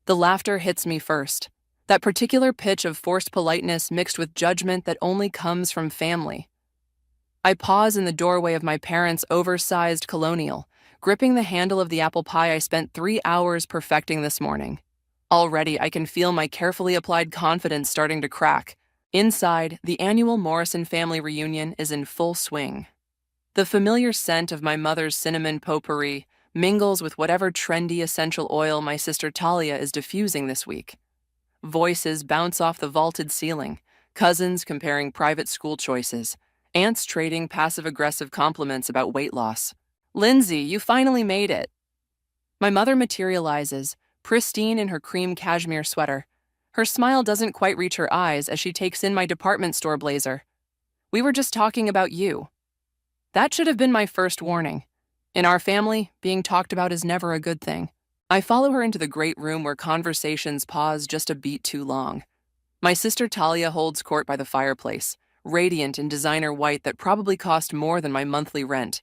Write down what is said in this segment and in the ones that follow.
The laughter hits me first. That particular pitch of forced politeness mixed with judgment that only comes from family. I pause in the doorway of my parents' oversized colonial, gripping the handle of the apple pie I spent 3 hours perfecting this morning. Already, I can feel my carefully applied confidence starting to crack. Inside, the annual Morrison family reunion is in full swing. The familiar scent of my mother's cinnamon potpourri mingles with whatever trendy essential oil my sister Talia is diffusing this week. Voices bounce off the vaulted ceiling, cousins comparing private school choices, aunts trading passive-aggressive compliments about weight loss. "Lindsay, you finally made it." My mother materializes, pristine in her cream cashmere sweater. Her smile doesn't quite reach her eyes as she takes in my department store blazer. "We were just talking about you." That should have been my first warning. In our family, being talked about is never a good thing. I follow her into the great room where conversations pause just a beat too long. My sister Talia holds court by the fireplace, radiant in designer white that probably cost more than my monthly rent.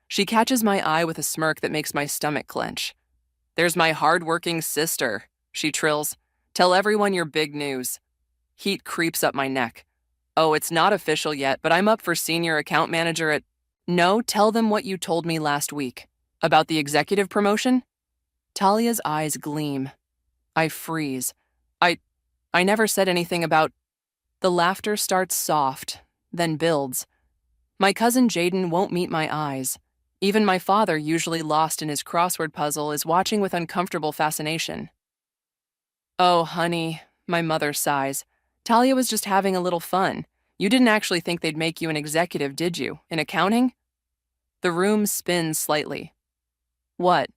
She catches my eye with a smirk that makes my stomach clench. "There's my hard-working sister," she trills. "Tell everyone your big news." Heat creeps up my neck. "Oh, it's not official yet, but I'm up for senior account manager at—" "No, tell them what you told me last week. About the executive promotion?" Talia's eyes gleam. I freeze. I never said anything about— The laughter starts soft, then builds. My cousin Jaden won't meet my eyes. Even my father, usually lost in his crossword puzzle, is watching with uncomfortable fascination. "Oh, honey," my mother sighs. "Talia was just having a little fun. You didn't actually think they'd make you an executive, did you? In accounting?" The room spins slightly. "What?"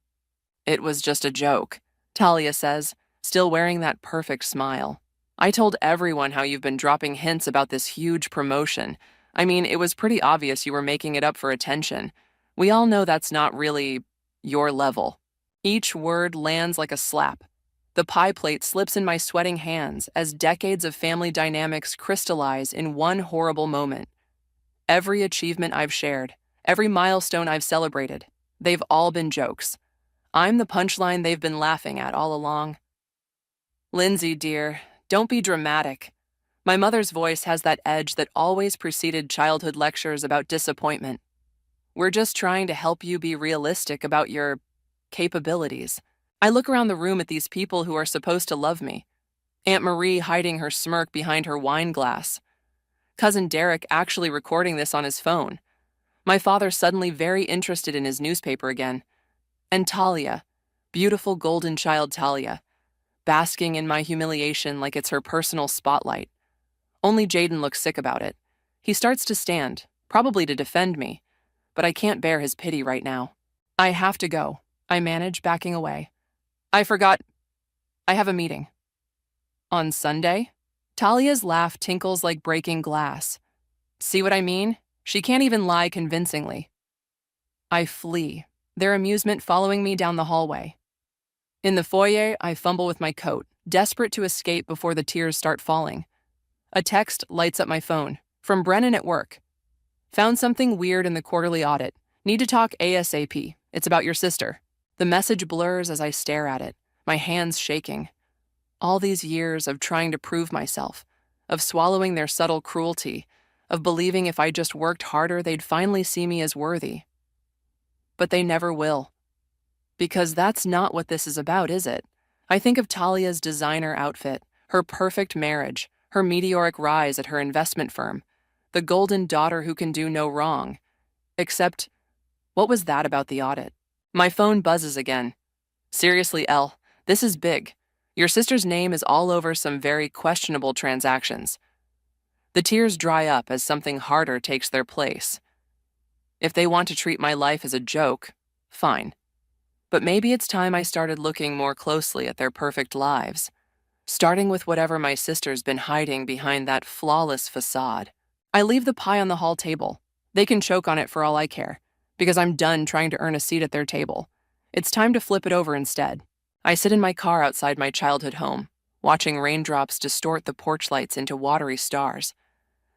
"It was just a joke," Talia says, still wearing that perfect smile. "I told everyone how you've been dropping hints about this huge promotion. I mean, it was pretty obvious you were making it up for attention. We all know that's not really your level." Each word lands like a slap. The pie plate slips in my sweating hands as decades of family dynamics crystallize in one horrible moment. Every achievement I've shared, every milestone I've celebrated, they've all been jokes. I'm the punchline they've been laughing at all along. "Lindsay, dear, don't be dramatic." My mother's voice has that edge that always preceded childhood lectures about disappointment. "We're just trying to help you be realistic about your capabilities." I look around the room at these people who are supposed to love me. Aunt Marie hiding her smirk behind her wine glass. Cousin Derek actually recording this on his phone. My father suddenly very interested in his newspaper again. And Talia, beautiful golden child Talia, basking in my humiliation like it's her personal spotlight. Only Jaden looks sick about it. He starts to stand, probably to defend me, but I can't bear his pity right now. "I have to go," I manage, backing away. "I forgot. I have a meeting." "On Sunday?" Talia's laugh tinkles like breaking glass. See what I mean? She can't even lie convincingly. I flee, their amusement following me down the hallway. In the foyer, I fumble with my coat, desperate to escape before the tears start falling. A text lights up my phone, from Brennan at work. "Found something weird in the quarterly audit. Need to talk ASAP. It's about your sister." The message blurs as I stare at it, my hands shaking. All these years of trying to prove myself, of swallowing their subtle cruelty, of believing if I just worked harder they'd finally see me as worthy. But they never will. Because that's not what this is about, is it? I think of Talia's designer outfit, her perfect marriage, her meteoric rise at her investment firm, the golden daughter who can do no wrong. Except, what was that about the audit? My phone buzzes again. "Seriously, Elle, this is big. Your sister's name is all over some very questionable transactions." The tears dry up as something harder takes their place. If they want to treat my life as a joke, fine. But maybe it's time I started looking more closely at their perfect lives, starting with whatever my sister's been hiding behind that flawless facade. I leave the pie on the hall table. They can choke on it for all I care, because I'm done trying to earn a seat at their table. It's time to flip it over instead. I sit in my car outside my childhood home, watching raindrops distort the porch lights into watery stars.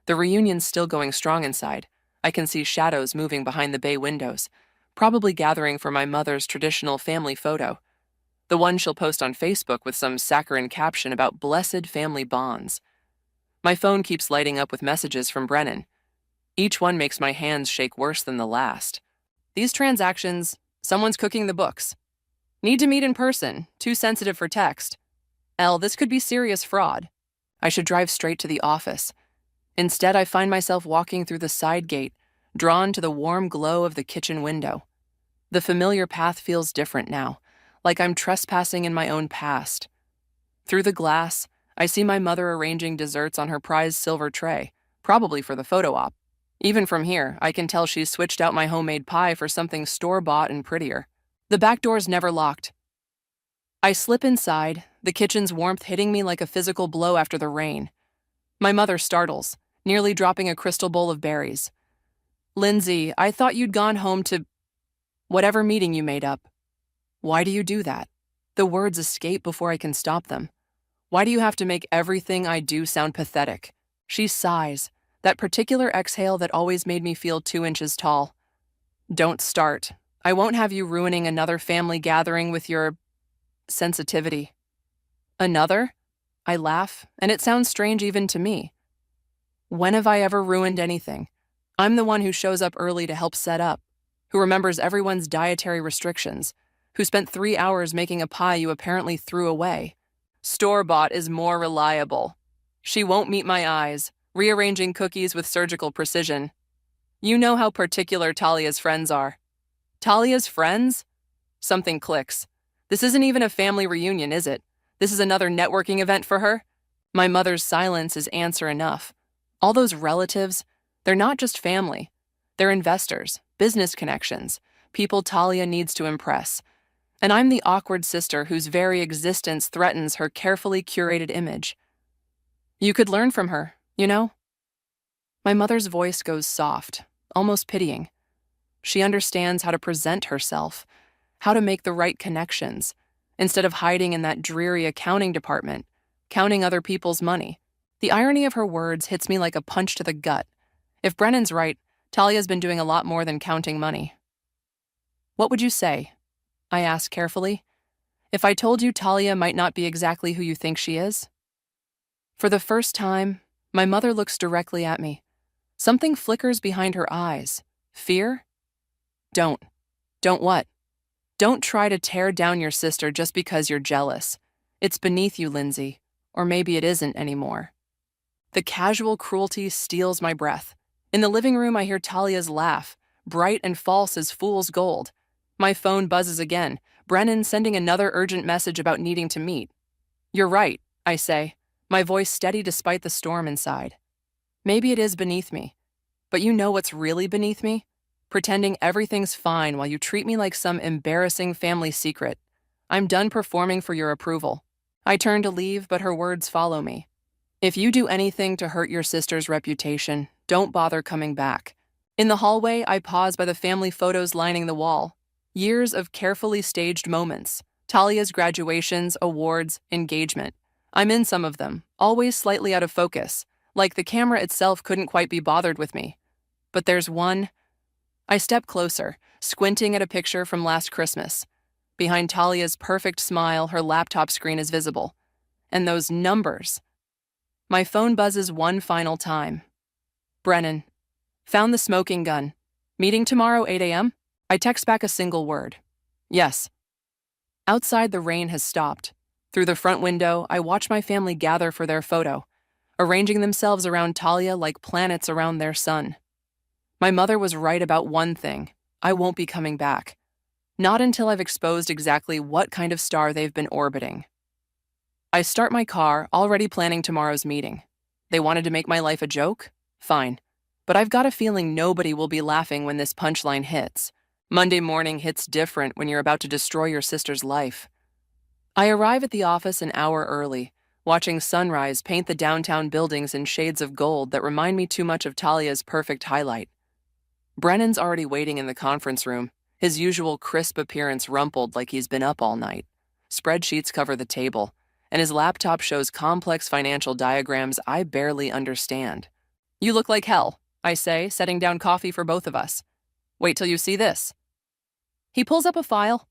The reunion's still going strong inside. I can see shadows moving behind the bay windows, probably gathering for my mother's traditional family photo. The one she'll post on Facebook with some saccharine caption about blessed family bonds. My phone keeps lighting up with messages from Brennan. Each one makes my hands shake worse than the last. These transactions, someone's cooking the books. Need to meet in person, too sensitive for text. This could be serious fraud. I should drive straight to the office. Instead, I find myself walking through the side gate, drawn to the warm glow of the kitchen window. The familiar path feels different now, like I'm trespassing in my own past. Through the glass, I see my mother arranging desserts on her prized silver tray, probably for the photo op. Even from here, I can tell she's switched out my homemade pie for something store-bought and prettier. The back door's never locked. I slip inside, the kitchen's warmth hitting me like a physical blow after the rain. My mother startles, nearly dropping a crystal bowl of berries. "Lindsay, I thought you'd gone home to whatever meeting you made up." Why do you do that? The words escape before I can stop them. Why do you have to make everything I do sound pathetic? She sighs, that particular exhale that always made me feel 2 inches tall. "Don't start. I won't have you ruining another family gathering with your sensitivity." Another? I laugh, and it sounds strange even to me. When have I ever ruined anything? I'm the one who shows up early to help set up, who remembers everyone's dietary restrictions, who spent 3 hours making a pie you apparently threw away. Store-bought is more reliable. She won't meet my eyes, rearranging cookies with surgical precision. You know how particular Talia's friends are. Talia's friends? Something clicks. This isn't even a family reunion, is it? This is another networking event for her? My mother's silence is answer enough. All those relatives, they're not just family. They're investors, business connections, people Talia needs to impress. And I'm the awkward sister whose very existence threatens her carefully curated image. You could learn from her, you know? My mother's voice goes soft, almost pitying. She understands how to present herself, how to make the right connections, instead of hiding in that dreary accounting department, counting other people's money. The irony of her words hits me like a punch to the gut. If Brennan's right, Talia's been doing a lot more than counting money. What would you say? I ask carefully. If I told you Talia might not be exactly who you think she is? For the first time, my mother looks directly at me. Something flickers behind her eyes. Fear? Don't. Don't what? Don't try to tear down your sister just because you're jealous. It's beneath you, Lindsay. Or maybe it isn't anymore. The casual cruelty steals my breath. In the living room, I hear Talia's laugh, bright and false as fool's gold. My phone buzzes again, Brennan sending another urgent message about needing to meet. "You're right," I say, my voice steady despite the storm inside. Maybe it is beneath me. But you know what's really beneath me? Pretending everything's fine while you treat me like some embarrassing family secret. I'm done performing for your approval. I turn to leave, but her words follow me. If you do anything to hurt your sister's reputation, don't bother coming back. In the hallway, I pause by the family photos lining the wall. Years of carefully staged moments. Talia's graduations, awards, engagement. I'm in some of them, always slightly out of focus, like the camera itself couldn't quite be bothered with me. But there's one. I step closer, squinting at a picture from last Christmas. Behind Talia's perfect smile, her laptop screen is visible. And those numbers. My phone buzzes one final time. Brennan. Found the smoking gun. Meeting tomorrow, 8 a.m.? I text back a single word. Yes. Outside, the rain has stopped. Through the front window, I watch my family gather for their photo, arranging themselves around Talia like planets around their sun. My mother was right about one thing. I won't be coming back. Not until I've exposed exactly what kind of star they've been orbiting. I start my car, already planning tomorrow's meeting. They wanted to make my life a joke? Fine. But I've got a feeling nobody will be laughing when this punchline hits. Monday morning hits different when you're about to destroy your sister's life. I arrive at the office an hour early, watching sunrise paint the downtown buildings in shades of gold that remind me too much of Talia's perfect highlight. Brennan's already waiting in the conference room, his usual crisp appearance rumpled like he's been up all night. Spreadsheets cover the table, and his laptop shows complex financial diagrams I barely understand. "You look like hell," I say, setting down coffee for both of us. "Wait till you see this." He pulls up a file.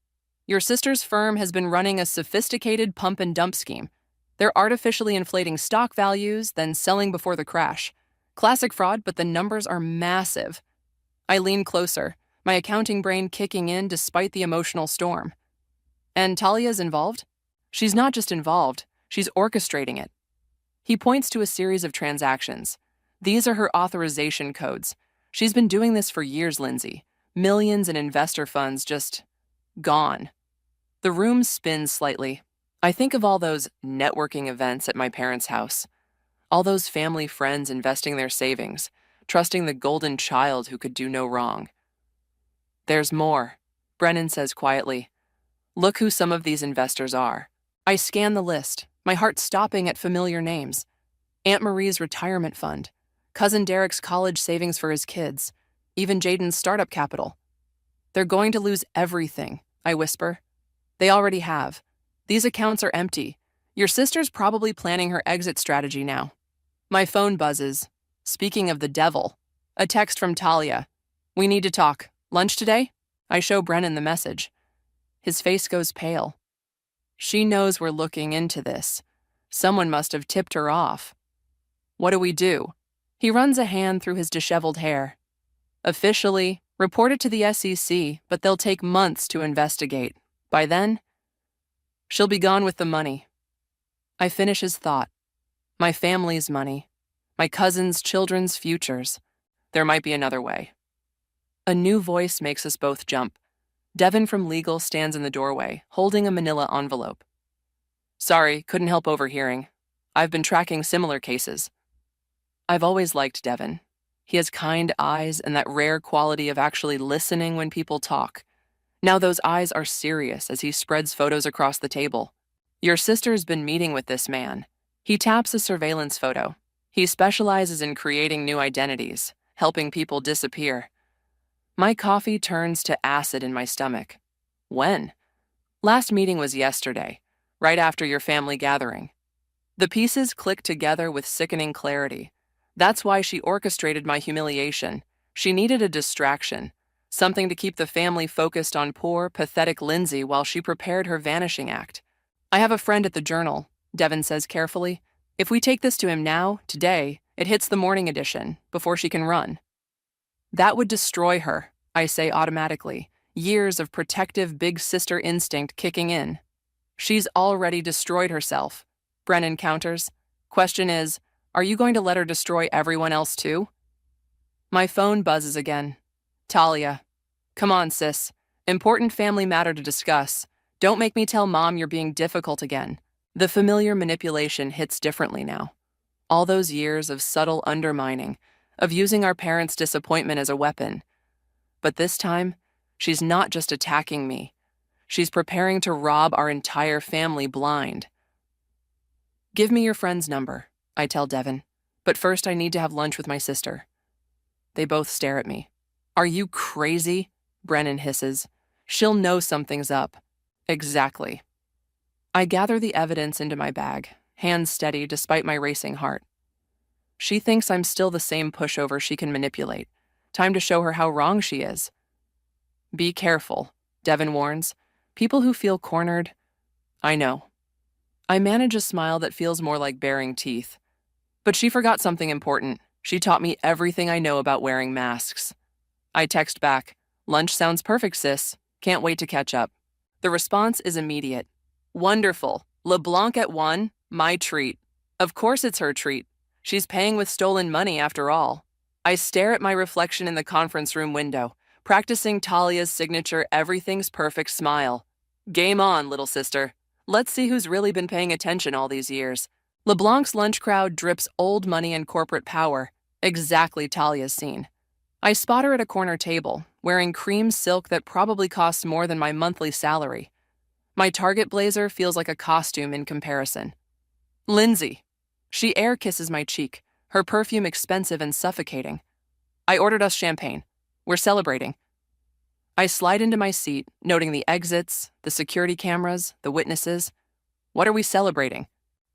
Your sister's firm has been running a sophisticated pump and dump scheme. They're artificially inflating stock values, then selling before the crash. Classic fraud, but the numbers are massive. I lean closer, my accounting brain kicking in despite the emotional storm. And Talia's involved? She's not just involved, she's orchestrating it. He points to a series of transactions. These are her authorization codes. She's been doing this for years, Lindsay. Millions in investor funds just gone. The room spins slightly. I think of all those networking events at my parents' house. All those family friends investing their savings, trusting the golden child who could do no wrong. There's more, Brennan says quietly. Look who some of these investors are. I scan the list, my heart stopping at familiar names. Aunt Marie's retirement fund, Cousin Derek's college savings for his kids, even Jaden's startup capital. They're going to lose everything, I whisper. They already have. These accounts are empty. Your sister's probably planning her exit strategy now. My phone buzzes. Speaking of the devil, a text from Talia. We need to talk. Lunch today? I show Brennan the message. His face goes pale. She knows we're looking into this. Someone must have tipped her off. What do we do? He runs a hand through his disheveled hair. Officially, report it to the SEC, but they'll take months to investigate. By then, she'll be gone with the money. I finish his thought. My family's money. My cousin's children's futures. There might be another way. A new voice makes us both jump. Devin from legal stands in the doorway, holding a manila envelope. Sorry, couldn't help overhearing. I've been tracking similar cases. I've always liked Devin. He has kind eyes and that rare quality of actually listening when people talk. Now those eyes are serious as he spreads photos across the table. Your sister's been meeting with this man. He taps a surveillance photo. He specializes in creating new identities, helping people disappear. My coffee turns to acid in my stomach. When? Last meeting was yesterday, right after your family gathering. The pieces click together with sickening clarity. That's why she orchestrated my humiliation. She needed a distraction, something to keep the family focused on poor, pathetic Lindsay while she prepared her vanishing act. I have a friend at the Journal, Devin says carefully. If we take this to him now, today, it hits the morning edition, before she can run. That would destroy her, I say automatically, years of protective big sister instinct kicking in. She's already destroyed herself, Brennan counters. Question is, are you going to let her destroy everyone else too? My phone buzzes again. Talia. Come on, sis. Important family matter to discuss. Don't make me tell Mom you're being difficult again. The familiar manipulation hits differently now. All those years of subtle undermining, of using our parents' disappointment as a weapon. But this time, she's not just attacking me. She's preparing to rob our entire family blind. Give me your friend's number, I tell Devin. But first I need to have lunch with my sister. They both stare at me. Are you crazy? Brennan hisses. She'll know something's up. Exactly. I gather the evidence into my bag, hands steady despite my racing heart. She thinks I'm still the same pushover she can manipulate. Time to show her how wrong she is. Be careful, Devin warns. People who feel cornered. I know. I manage a smile that feels more like baring teeth. But she forgot something important. She taught me everything I know about wearing masks. I text back, lunch sounds perfect, sis. Can't wait to catch up. The response is immediate. Wonderful. LeBlanc at 1, my treat. Of course it's her treat. She's paying with stolen money after all. I stare at my reflection in the conference room window, practicing Talia's signature everything's perfect smile. Game on, little sister. Let's see who's really been paying attention all these years. LeBlanc's lunch crowd drips old money and corporate power, exactly Talia's scene. I spot her at a corner table, wearing cream silk that probably costs more than my monthly salary. My Target blazer feels like a costume in comparison. Lindsay. She air kisses my cheek, her perfume expensive and suffocating. I ordered us champagne. We're celebrating. I slide into my seat, noting the exits, the security cameras, the witnesses. What are we celebrating?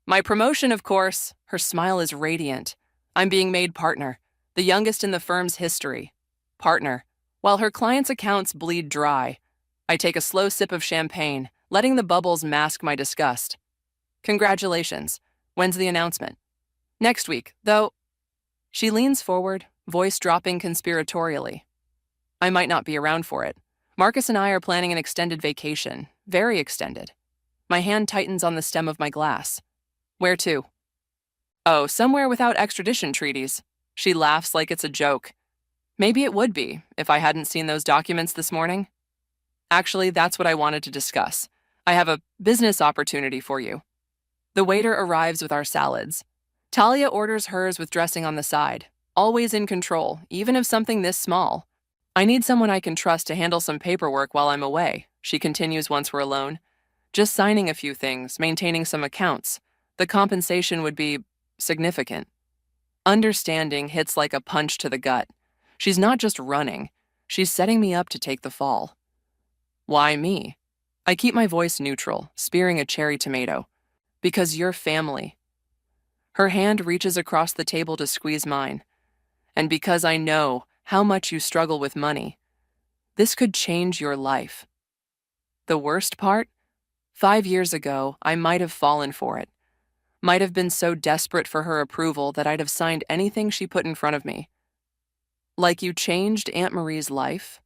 My promotion, of course. Her smile is radiant. I'm being made partner, the youngest in the firm's history. Partner, while her clients' accounts bleed dry. I take a slow sip of champagne, letting the bubbles mask my disgust. Congratulations. When's the announcement? Next week, though. She leans forward, voice dropping conspiratorially. I might not be around for it. Marcus and I are planning an extended vacation. Very extended. My hand tightens on the stem of my glass. Where to? Oh, somewhere without extradition treaties. She laughs like it's a joke. Maybe it would be, if I hadn't seen those documents this morning. Actually, that's what I wanted to discuss. I have a business opportunity for you. The waiter arrives with our salads. Talia orders hers with dressing on the side, always in control, even of something this small. I need someone I can trust to handle some paperwork while I'm away, she continues once we're alone. Just signing a few things, maintaining some accounts. The compensation would be significant. Understanding hits like a punch to the gut. She's not just running, she's setting me up to take the fall. Why me? I keep my voice neutral, spearing a cherry tomato. Because you're family. Her hand reaches across the table to squeeze mine. And because I know how much you struggle with money, this could change your life. The worst part? 5 years ago, I might have fallen for it. Might have been so desperate for her approval that I'd have signed anything she put in front of me. Like you changed Aunt Marie's life?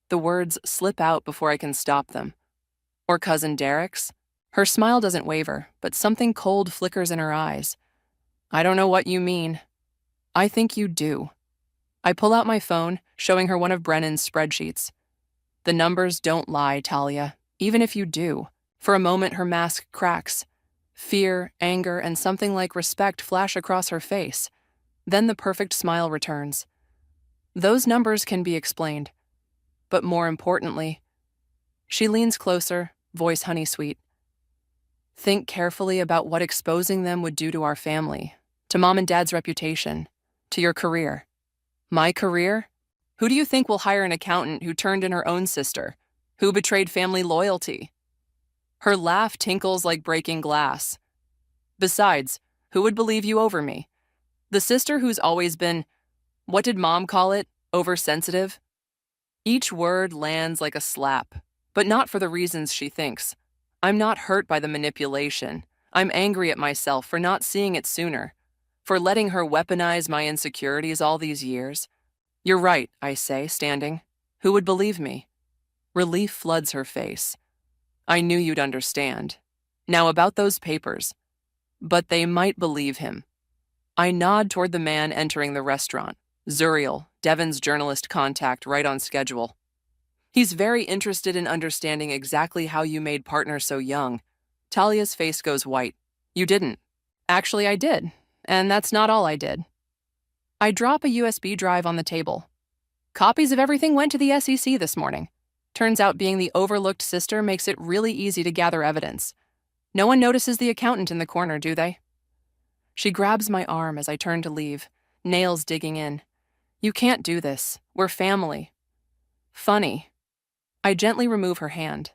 The words slip out before I can stop them. Or Cousin Derek's? Her smile doesn't waver, but something cold flickers in her eyes. I don't know what you mean. I think you do. I pull out my phone, showing her one of Brennan's spreadsheets. The numbers don't lie, Talia, even if you do. For a moment, her mask cracks. Fear, anger, and something like respect flash across her face. Then the perfect smile returns. Those numbers can be explained. But more importantly, she leans closer, voice honey-sweet. Think carefully about what exposing them would do to our family, to Mom and Dad's reputation, to your career. My career? Who do you think will hire an accountant who turned in her own sister? Who betrayed family loyalty? Her laugh tinkles like breaking glass. Besides, who would believe you over me? The sister who's always been, what did Mom call it, oversensitive? Each word lands like a slap, but not for the reasons she thinks. I'm not hurt by the manipulation. I'm angry at myself for not seeing it sooner, for letting her weaponize my insecurities all these years. You're right, I say, standing. Who would believe me? Relief floods her face. I knew you'd understand. Now about those papers. But they might believe him. I nod toward the man entering the restaurant. Zuriel, Devon's journalist contact, right on schedule. He's very interested in understanding exactly how you made partner so young. Talia's face goes white. You didn't. Actually, I did. And that's not all I did. I drop a USB drive on the table. Copies of everything went to the SEC this morning. Turns out being the overlooked sister makes it really easy to gather evidence. No one notices the accountant in the corner, do they? She grabs my arm as I turn to leave, nails digging in. You can't do this. We're family. Funny. I gently remove her hand.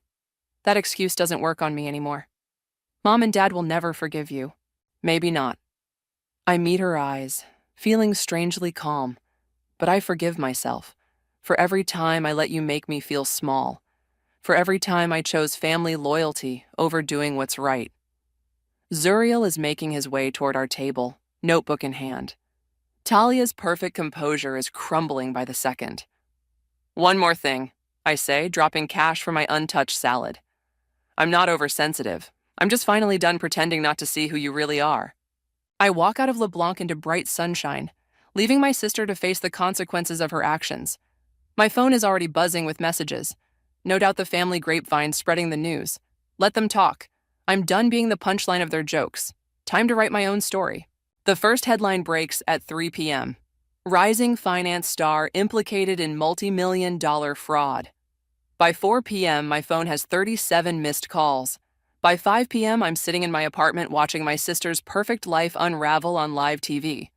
That excuse doesn't work on me anymore. Mom and Dad will never forgive you. Maybe not. I meet her eyes, feeling strangely calm, but I forgive myself for every time I let you make me feel small, for every time I chose family loyalty over doing what's right. Zuriel is making his way toward our table, notebook in hand. Talia's perfect composure is crumbling by the second. One more thing, I say, dropping cash for my untouched salad. I'm not oversensitive. I'm just finally done pretending not to see who you really are. I walk out of LeBlanc into bright sunshine, leaving my sister to face the consequences of her actions. My phone is already buzzing with messages. No doubt the family grapevine spreading the news. Let them talk. I'm done being the punchline of their jokes. Time to write my own story. The first headline breaks at 3 p.m. Rising finance star implicated in multi-million-dollar fraud. By 4 p.m., my phone has 37 missed calls. By 5 p.m., I'm sitting in my apartment watching my sister's perfect life unravel on live TV.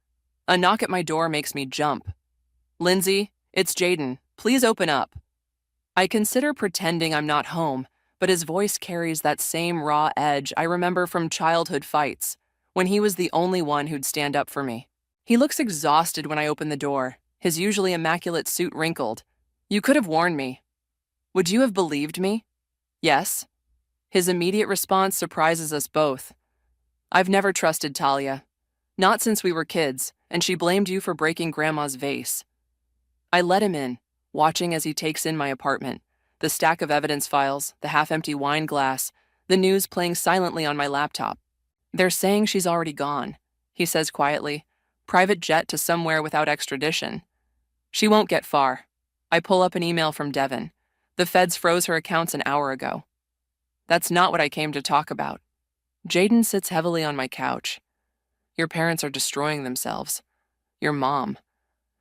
A knock at my door makes me jump. Lindsay, it's Jaden. Please open up. I consider pretending I'm not home, but his voice carries that same raw edge I remember from childhood fights, when he was the only one who'd stand up for me. He looks exhausted when I open the door, his usually immaculate suit wrinkled. You could have warned me. Would you have believed me? Yes. His immediate response surprises us both. I've never trusted Talia. Not since we were kids, and she blamed you for breaking Grandma's vase. I let him in, watching as he takes in my apartment, the stack of evidence files, the half-empty wine glass, the news playing silently on my laptop. They're saying she's already gone, he says quietly. Private jet to somewhere without extradition. She won't get far. I pull up an email from Devon. The feds froze her accounts an hour ago. That's not what I came to talk about. Jaden sits heavily on my couch. Your parents are destroying themselves. Your mom.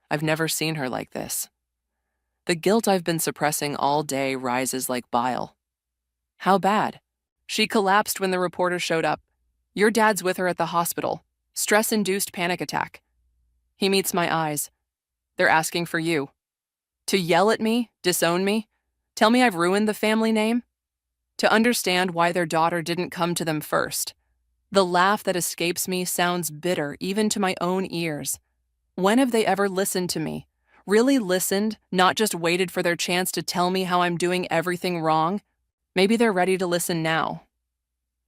I've never seen her like this. The guilt I've been suppressing all day rises like bile. How bad? She collapsed when the reporter showed up. Your dad's with her at the hospital. Stress-induced panic attack. He meets my eyes. They're asking for you. To yell at me, disown me, tell me I've ruined the family name? To understand why their daughter didn't come to them first. The laugh that escapes me sounds bitter even to my own ears. When have they ever listened to me? Really listened, not just waited for their chance to tell me how I'm doing everything wrong? Maybe they're ready to listen now.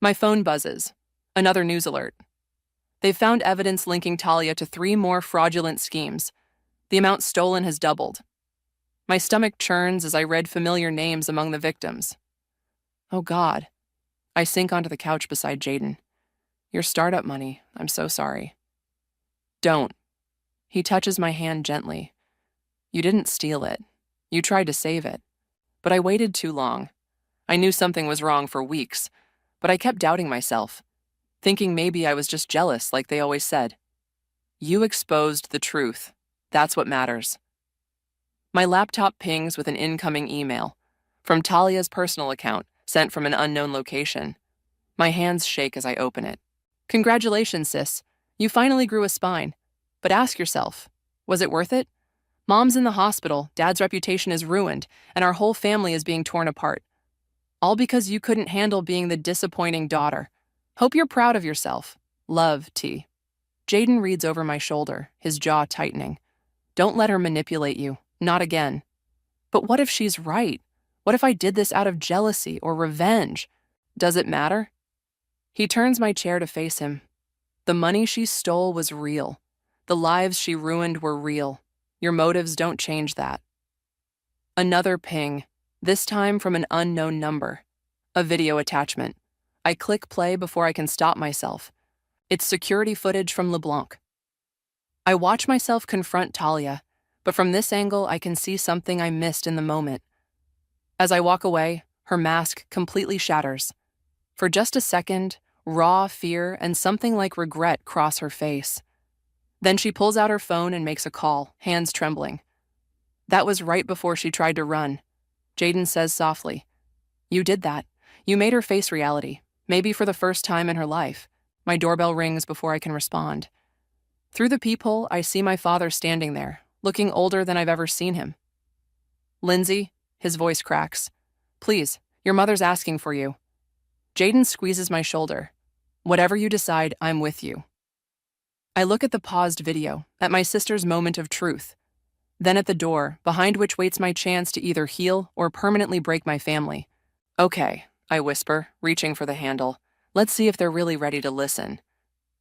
My phone buzzes. Another news alert. They've found evidence linking Talia to 3 more fraudulent schemes. The amount stolen has doubled. My stomach churns as I read familiar names among the victims. Oh God. I sink onto the couch beside Jaden. Your startup money, I'm so sorry. Don't. He touches my hand gently. You didn't steal it. You tried to save it. But I waited too long. I knew something was wrong for weeks, but I kept doubting myself, thinking maybe I was just jealous like they always said. You exposed the truth. That's what matters. My laptop pings with an incoming email from Talia's personal account, sent from an unknown location. My hands shake as I open it. Congratulations, sis. You finally grew a spine. But ask yourself, was it worth it? Mom's in the hospital, Dad's reputation is ruined, and our whole family is being torn apart. All because you couldn't handle being the disappointing daughter. Hope you're proud of yourself. Love, T. Jaden reads over my shoulder, his jaw tightening. Don't let her manipulate you. Not again. But what if she's right? What if I did this out of jealousy or revenge? Does it matter? He turns my chair to face him. The money she stole was real. The lives she ruined were real. Your motives don't change that. Another ping, this time from an unknown number. A video attachment. I click play before I can stop myself. It's security footage from LeBlanc. I watch myself confront Talia, but from this angle I can see something I missed in the moment. As I walk away, her mask completely shatters. For just a second, raw fear and something like regret cross her face. Then she pulls out her phone and makes a call, hands trembling. That was right before she tried to run. Jaden says softly, You did that. You made her face reality, maybe for the first time in her life. My doorbell rings before I can respond. Through the peephole, I see my father standing there, looking older than I've ever seen him. Lindsay, his voice cracks. Please, your mother's asking for you. Jaden squeezes my shoulder. Whatever you decide, I'm with you. I look at the paused video, at my sister's moment of truth, then at the door, behind which waits my chance to either heal or permanently break my family. Okay, I whisper, reaching for the handle. Let's see if they're really ready to listen.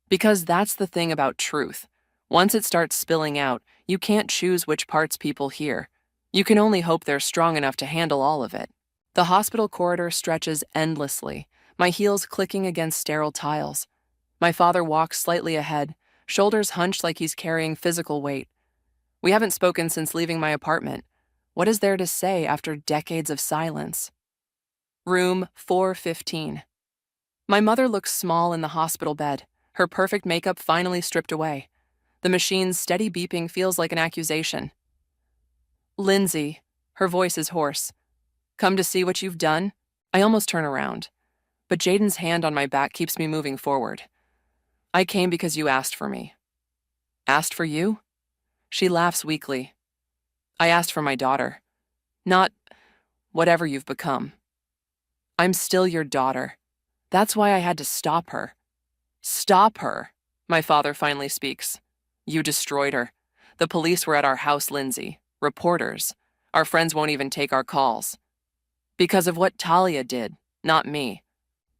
Because that's the thing about truth. Once it starts spilling out, you can't choose which parts people hear. You can only hope they're strong enough to handle all of it. The hospital corridor stretches endlessly, my heels clicking against sterile tiles. My father walks slightly ahead, shoulders hunched like he's carrying physical weight. We haven't spoken since leaving my apartment. What is there to say after decades of silence? Room 415. My mother looks small in the hospital bed, her perfect makeup finally stripped away. The machine's steady beeping feels like an accusation. Lindsay, her voice is hoarse. Come to see what you've done? I almost turn around, but Jaden's hand on my back keeps me moving forward. I came because you asked for me. Asked for you? She laughs weakly. I asked for my daughter, not whatever you've become. I'm still your daughter. That's why I had to stop her. Stop her, my father finally speaks. You destroyed her. The police were at our house, Lindsay. Reporters. Our friends won't even take our calls. Because of what Talia did, not me.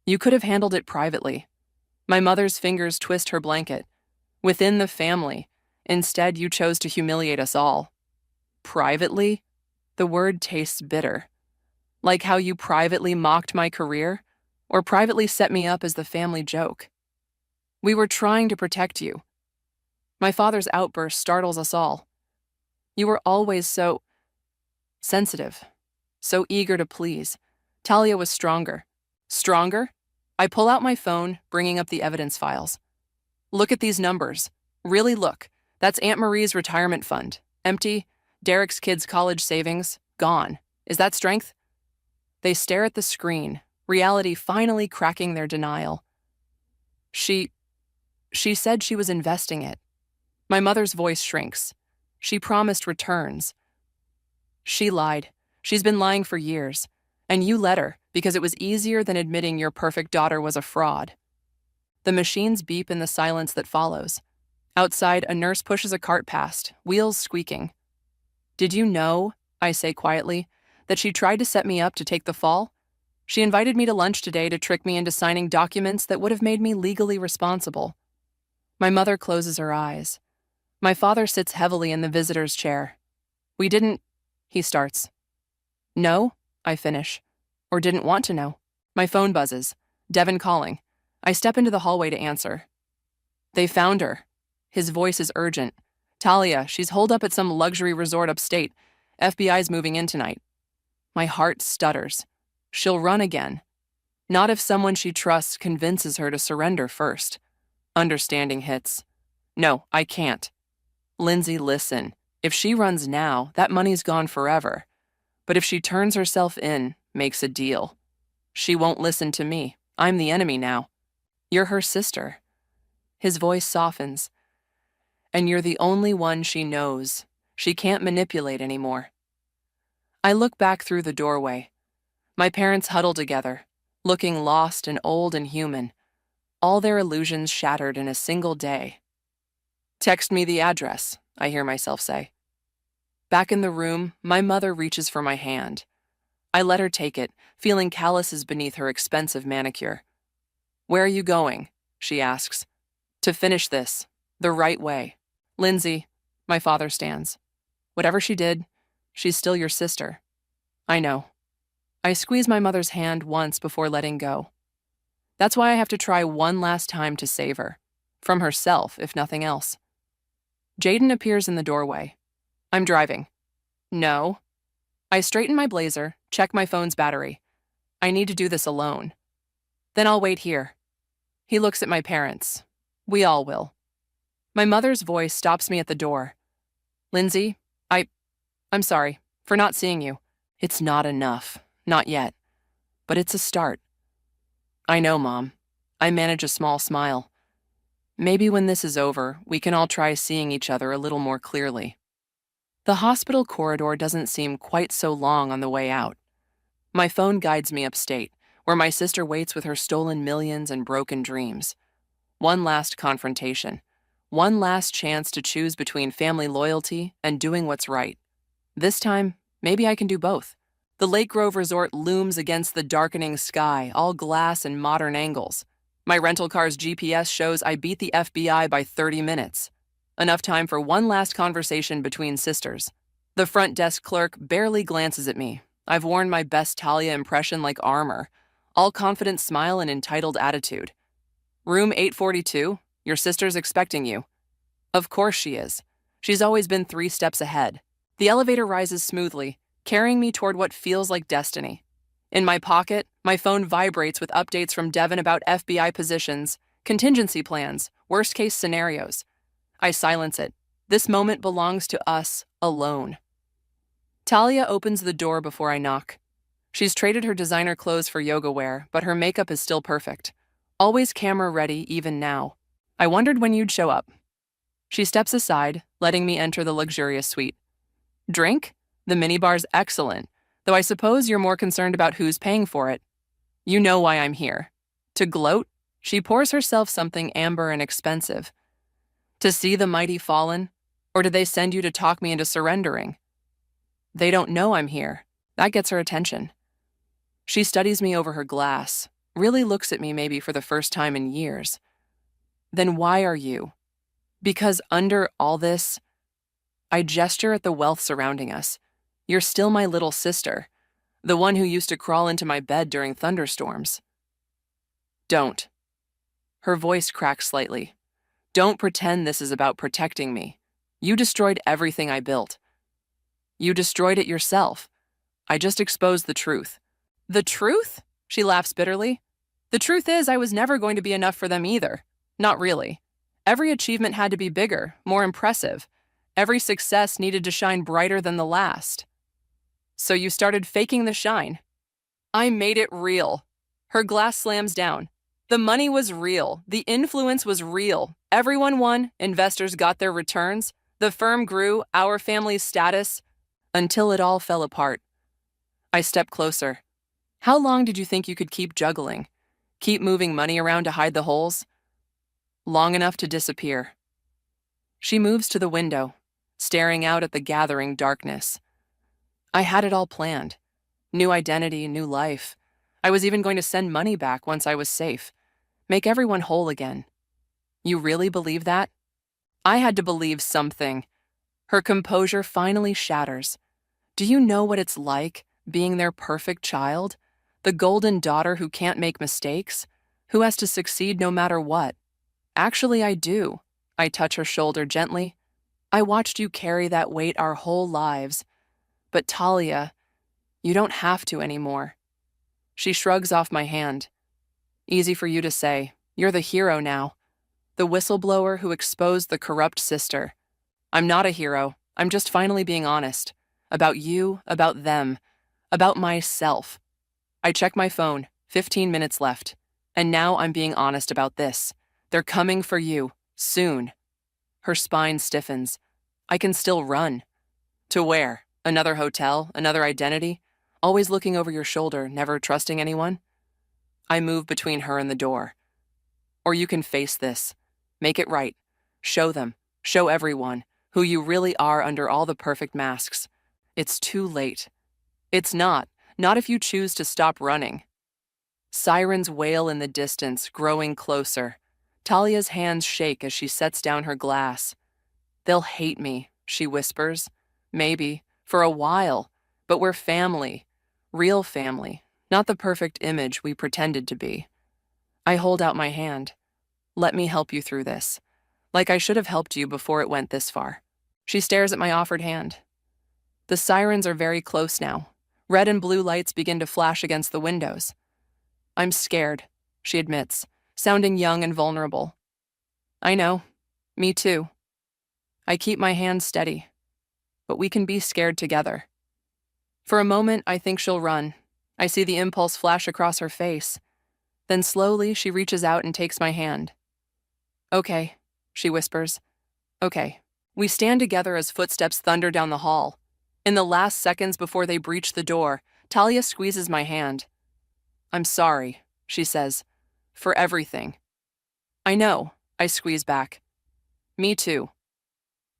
You could have handled it privately. My mother's fingers twist her blanket. Within the family. Instead, you chose to humiliate us all. Privately? The word tastes bitter. Like how you privately mocked my career, or privately set me up as the family joke. We were trying to protect you. My father's outburst startles us all. You were always so sensitive, so eager to please. Talia was stronger. Stronger? I pull out my phone, bringing up the evidence files. Look at these numbers. Really look. That's Aunt Marie's retirement fund. Empty. Derek's kids' college savings. Gone. Is that strength? They stare at the screen, reality finally cracking their denial. She said she was investing it. My mother's voice shrinks. She promised returns. She lied. She's been lying for years. And you let her, because it was easier than admitting your perfect daughter was a fraud. The machines beep in the silence that follows. Outside, a nurse pushes a cart past, wheels squeaking. Did you know, I say quietly, that she tried to set me up to take the fall? She invited me to lunch today to trick me into signing documents that would have made me legally responsible. My mother closes her eyes. My father sits heavily in the visitor's chair. We didn't, he starts. No, I finish. Or didn't want to know. My phone buzzes. Devin calling. I step into the hallway to answer. They found her. His voice is urgent. Talia, she's holed up at some luxury resort upstate. FBI's moving in tonight. My heart stutters. She'll run again. Not if someone she trusts convinces her to surrender first. Understanding hits. No, I can't. Lindsay, listen. If she runs now, that money's gone forever. But if she turns herself in, makes a deal. She won't listen to me. I'm the enemy now. You're her sister. His voice softens. And you're the only one she knows. She can't manipulate anymore. I look back through the doorway. My parents huddle together, looking lost and old and human, all their illusions shattered in a single day. Text me the address, I hear myself say. Back in the room, my mother reaches for my hand. I let her take it, feeling calluses beneath her expensive manicure. Where are you going? She asks. To finish this, the right way. Lindsay, my father stands. Whatever she did, she's still your sister. I know. I squeeze my mother's hand once before letting go. That's why I have to try one last time to save her. From herself, if nothing else. Jaden appears in the doorway. I'm driving. No. I straighten my blazer, check my phone's battery. I need to do this alone. Then I'll wait here. He looks at my parents. We all will. My mother's voice stops me at the door. Lindsay, I'm sorry for not seeing you. It's not enough. Not yet. But it's a start. I know, Mom. I manage a small smile. Maybe when this is over, we can all try seeing each other a little more clearly. The hospital corridor doesn't seem quite so long on the way out. My phone guides me upstate, where my sister waits with her stolen millions and broken dreams. One last confrontation. One last chance to choose between family loyalty and doing what's right. This time, maybe I can do both. The Lake Grove Resort looms against the darkening sky, all glass and modern angles. My rental car's GPS shows I beat the FBI by 30 minutes. Enough time for one last conversation between sisters. The front desk clerk barely glances at me. I've worn my best Talia impression like armor. All confident smile and entitled attitude. Room 842, your sister's expecting you. Of course she is. She's always been 3 steps ahead. The elevator rises smoothly, carrying me toward what feels like destiny. In my pocket, my phone vibrates with updates from Devin about FBI positions, contingency plans, worst-case scenarios. I silence it. This moment belongs to us alone. Talia opens the door before I knock. She's traded her designer clothes for yoga wear, but her makeup is still perfect. Always camera ready, even now. I wondered when you'd show up. She steps aside, letting me enter the luxurious suite. Drink? The minibar's excellent, though I suppose you're more concerned about who's paying for it. You know why I'm here. To gloat? She pours herself something amber and expensive. To see the mighty fallen? Or did they send you to talk me into surrendering? They don't know I'm here. That gets her attention. She studies me over her glass, really looks at me maybe for the first time in years. Then why are you? Because under all this, I gesture at the wealth surrounding us. You're still my little sister, the one who used to crawl into my bed during thunderstorms. Don't. Her voice cracks slightly. Don't pretend this is about protecting me. You destroyed everything I built. You destroyed it yourself. I just exposed the truth. The truth? She laughs bitterly. The truth is, I was never going to be enough for them either. Not really. Every achievement had to be bigger, more impressive. Every success needed to shine brighter than the last. So you started faking the shine. I made it real. Her glass slams down. The money was real. The influence was real. Everyone won. Investors got their returns. The firm grew, our family's status, until it all fell apart. I step closer. How long did you think you could keep juggling? Keep moving money around to hide the holes? Long enough to disappear. She moves to the window, staring out at the gathering darkness. I had it all planned. New identity, new life. I was even going to send money back once I was safe. Make everyone whole again. You really believe that? I had to believe something. Her composure finally shatters. Do you know what it's like, being their perfect child? The golden daughter who can't make mistakes? Who has to succeed no matter what? Actually, I do. I touch her shoulder gently. I watched you carry that weight our whole lives. But Talia, you don't have to anymore. She shrugs off my hand. Easy for you to say. You're the hero now. The whistleblower who exposed the corrupt sister. I'm not a hero. I'm just finally being honest. About you, about them, about myself. I check my phone. 15 minutes left. And now I'm being honest about this. They're coming for you. Soon. Her spine stiffens. I can still run. To where? Another hotel? Another identity? Always looking over your shoulder, never trusting anyone? I move between her and the door. Or you can face this. Make it right. Show them. Show everyone who you really are under all the perfect masks. It's too late. It's not. Not if you choose to stop running. Sirens wail in the distance, growing closer. Talia's hands shake as she sets down her glass. They'll hate me, she whispers. Maybe, for a while, but we're family. Real family, not the perfect image we pretended to be. I hold out my hand. Let me help you through this. Like I should have helped you before it went this far. She stares at my offered hand. The sirens are very close now. Red and blue lights begin to flash against the windows. I'm scared, she admits, sounding young and vulnerable. I know. Me too. I keep my hand steady. But we can be scared together. For a moment, I think she'll run. I see the impulse flash across her face. Then slowly, she reaches out and takes my hand. Okay, she whispers. Okay. We stand together as footsteps thunder down the hall. In the last seconds before they breach the door, Talia squeezes my hand. I'm sorry, she says, for everything. I know, I squeeze back. Me too.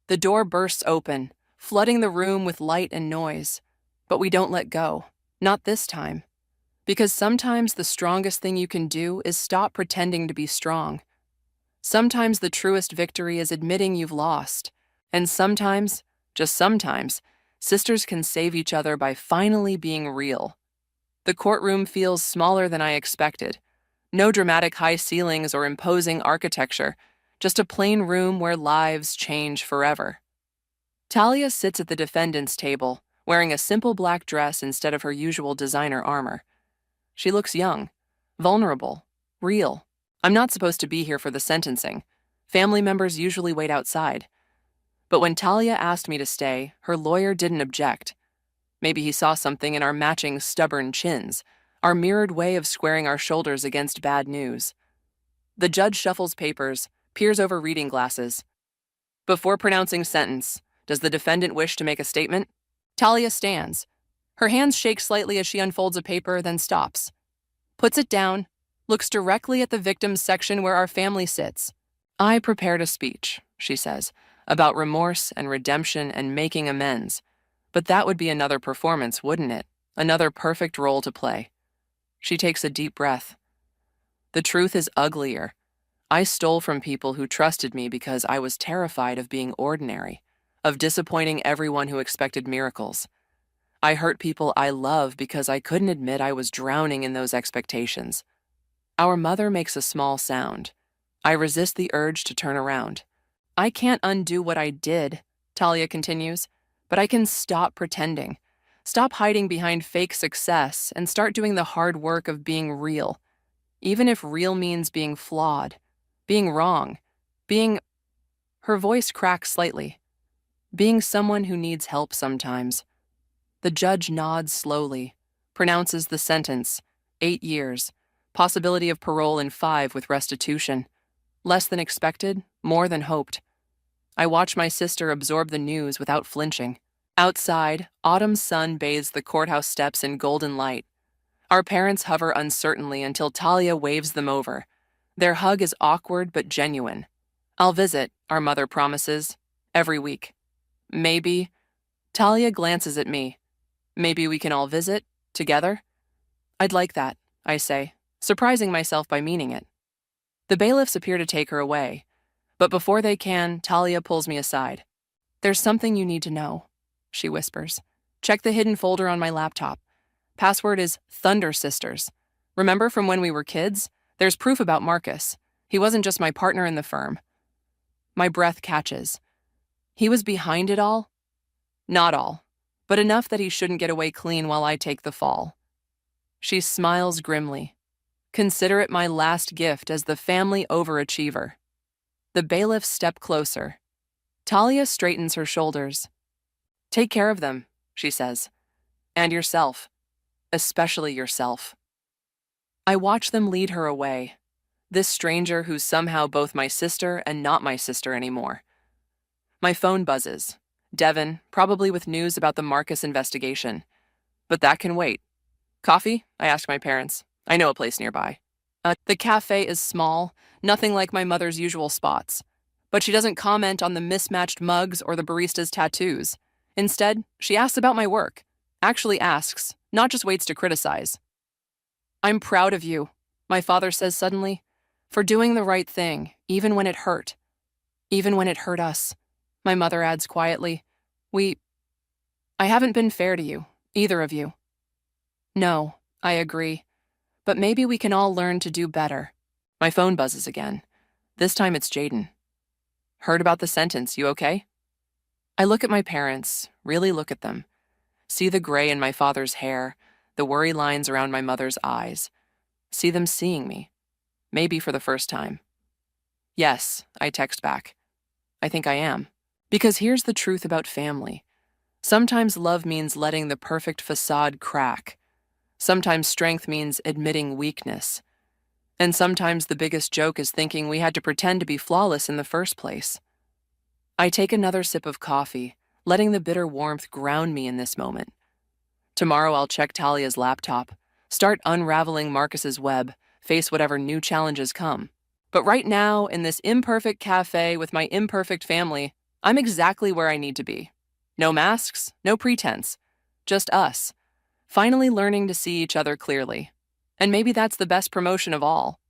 The door bursts open, flooding the room with light and noise. But we don't let go. Not this time. Because sometimes the strongest thing you can do is stop pretending to be strong. Sometimes the truest victory is admitting you've lost. And sometimes, just sometimes, sisters can save each other by finally being real. The courtroom feels smaller than I expected. No dramatic high ceilings or imposing architecture, just a plain room where lives change forever. Talia sits at the defendant's table, wearing a simple black dress instead of her usual designer armor. She looks young, vulnerable, real. I'm not supposed to be here for the sentencing. Family members usually wait outside. But when Talia asked me to stay, her lawyer didn't object. Maybe he saw something in our matching stubborn chins, our mirrored way of squaring our shoulders against bad news. The judge shuffles papers, peers over reading glasses. Before pronouncing sentence, does the defendant wish to make a statement? Talia stands. Her hands shake slightly as she unfolds a paper, then stops. Puts it down, looks directly at the victim's section where our family sits. I prepared a speech, she says, about remorse and redemption and making amends. But that would be another performance, wouldn't it? Another perfect role to play. She takes a deep breath. The truth is uglier. I stole from people who trusted me because I was terrified of being ordinary, of disappointing everyone who expected miracles. I hurt people I love because I couldn't admit I was drowning in those expectations. Our mother makes a small sound. I resist the urge to turn around. I can't undo what I did, Talia continues, but I can stop pretending. Stop hiding behind fake success and start doing the hard work of being real. Even if real means being flawed, being wrong, being... Her voice cracks slightly. Being someone who needs help sometimes. The judge nods slowly, pronounces the sentence, 8 years, possibility of parole in 5 with restitution. Less than expected, more than hoped. I watch my sister absorb the news without flinching. Outside, autumn's sun bathes the courthouse steps in golden light. Our parents hover uncertainly until Talia waves them over. Their hug is awkward but genuine. I'll visit, our mother promises, every week. Maybe. Talia glances at me. Maybe we can all visit, together? I'd like that, I say, surprising myself by meaning it. The bailiffs appear to take her away, but before they can, Talia pulls me aside. There's something you need to know, she whispers. Check the hidden folder on my laptop. Password is Thunder Sisters. Remember from when we were kids? There's proof about Marcus. He wasn't just my partner in the firm. My breath catches. He was behind it all? Not all, but enough that he shouldn't get away clean while I take the fall. She smiles grimly. Consider it my last gift as the family overachiever. The bailiffs step closer. Talia straightens her shoulders. Take care of them, she says. And yourself. Especially yourself. I watch them lead her away. This stranger who's somehow both my sister and not my sister anymore. My phone buzzes. Devin, probably with news about the Marcus investigation. But that can wait. Coffee? I ask my parents. I know a place nearby. The cafe is small, nothing like my mother's usual spots. But she doesn't comment on the mismatched mugs or the barista's tattoos. Instead, she asks about my work. Actually asks, not just waits to criticize. I'm proud of you, my father says suddenly, for doing the right thing, even when it hurt. Even when it hurt us, my mother adds quietly. I haven't been fair to you, either of you. No, I agree. But maybe we can all learn to do better. My phone buzzes again. This time it's Jaden. Heard about the sentence, you okay? I look at my parents, really look at them. See the gray in my father's hair, the worry lines around my mother's eyes. See them seeing me. Maybe for the first time. Yes, I text back. I think I am. Because here's the truth about family. Sometimes love means letting the perfect facade crack. Sometimes strength means admitting weakness. And sometimes the biggest joke is thinking we had to pretend to be flawless in the first place. I take another sip of coffee, letting the bitter warmth ground me in this moment. Tomorrow I'll check Talia's laptop, start unraveling Marcus's web, face whatever new challenges come. But right now, in this imperfect cafe with my imperfect family, I'm exactly where I need to be. No masks, no pretense. Just us. Finally learning to see each other clearly. And maybe that's the best promotion of all.